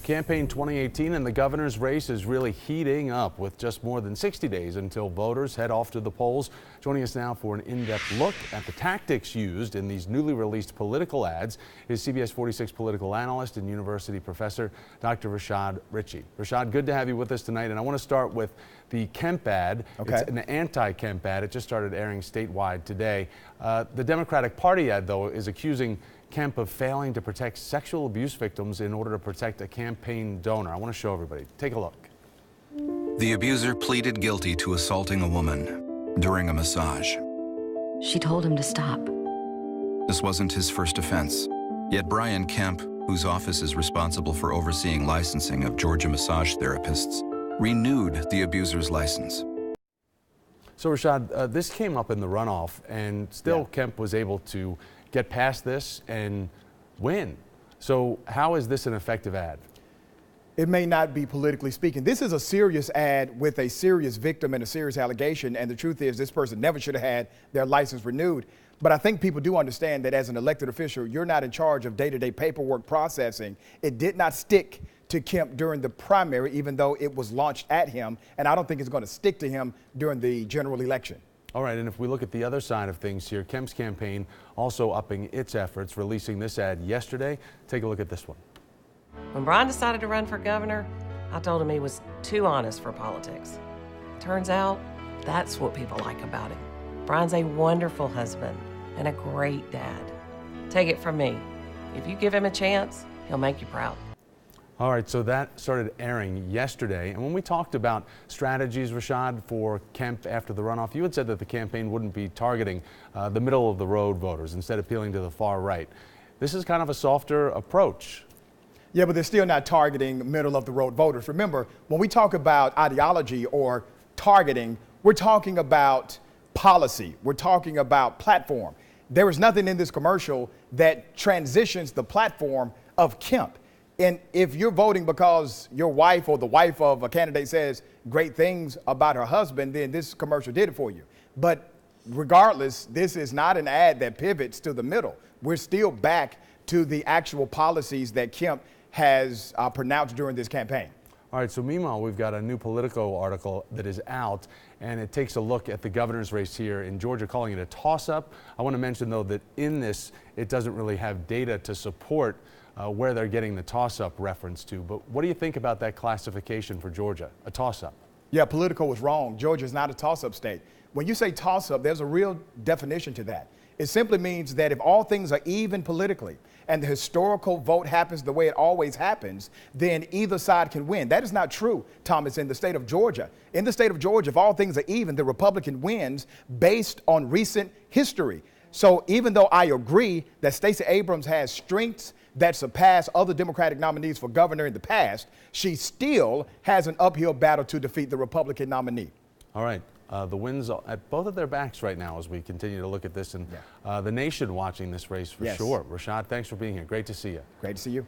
Campaign 2018 and the governor's race is really heating up with just more than 60 days until voters head off to the polls. Joining us now for an in-depth look at the tactics used in these newly released political ads is CBS 46 political analyst and university professor Dr. Rashad Richey. Rashad, good to have you with us tonight, and I want to start with the Kemp ad. Okay. It's an anti-Kemp ad. It just started airing statewide today. The Democratic Party ad, though, is accusing Kemp of failing to protect sexual abuse victims in order to protect a campaign donor. I want to show everybody. Take a look. The abuser pleaded guilty to assaulting a woman during a massage. She told him to stop. This wasn't his first offense. Yet Brian Kemp, whose office is responsible for overseeing licensing of Georgia massage therapists, renewed the abuser's license. So Rashad, this came up in the runoff, and still Kemp was able to get past this and win. So how is this an effective ad? It may not be politically speaking. This is a serious ad with a serious victim and a serious allegation, and the truth is this person never should have had their license renewed. But I think people do understand that as an elected official, you're not in charge of day-to-day paperwork processing. It did not stick to Kemp during the primary, even though it was launched at him, and I don't think it's going to stick to him during the general election. All right, and if we look at the other side of things here, Kemp's campaign also upping its efforts, releasing this ad yesterday. Take a look at this one. When Brian decided to run for governor, I told him he was too honest for politics. Turns out, that's what people like about him. Brian's a wonderful husband and a great dad. Take it from me, if you give him a chance, he'll make you proud. All right, so that started airing yesterday. And when we talked about strategies, Rashad, for Kemp after the runoff, you had said that the campaign wouldn't be targeting the middle of the road voters, instead appealing to the far right. This is kind of a softer approach. Yeah, but they're still not targeting middle of the road voters. Remember, when we talk about ideology or targeting, we're talking about policy. We're talking about platform. There is nothing in this commercial that transitions the platform of Kemp. And if you're voting because your wife or the wife of a candidate says great things about her husband, then this commercial did it for you. But regardless, this is not an ad that pivots to the middle. We're still back to the actual policies that Kemp has pronounced during this campaign. All right, so meanwhile, we've got a new Politico article that is out, and it takes a look at the governor's race here in Georgia, calling it a toss-up. I want to mention, though, that in this, it doesn't really have data to support where they're getting the toss-up reference to. But what do you think about that classification for Georgia, a toss-up? Yeah, Politico was wrong. Georgia is not a toss-up state. When you say toss-up, there's a real definition to that. It simply means that if all things are even politically and the historical vote happens the way it always happens, then either side can win. That is not true, Thomas, in the state of Georgia. In the state of Georgia, if all things are even, the Republican wins based on recent history. So even though I agree that Stacey Abrams has strengths that surpass other Democratic nominees for governor in the past, she still has an uphill battle to defeat the Republican nominee. All right. The winds at both of their backs right now as we continue to look at this, and the nation watching this race for sure. Rashad, thanks for being here. Great to see you. Great to see you.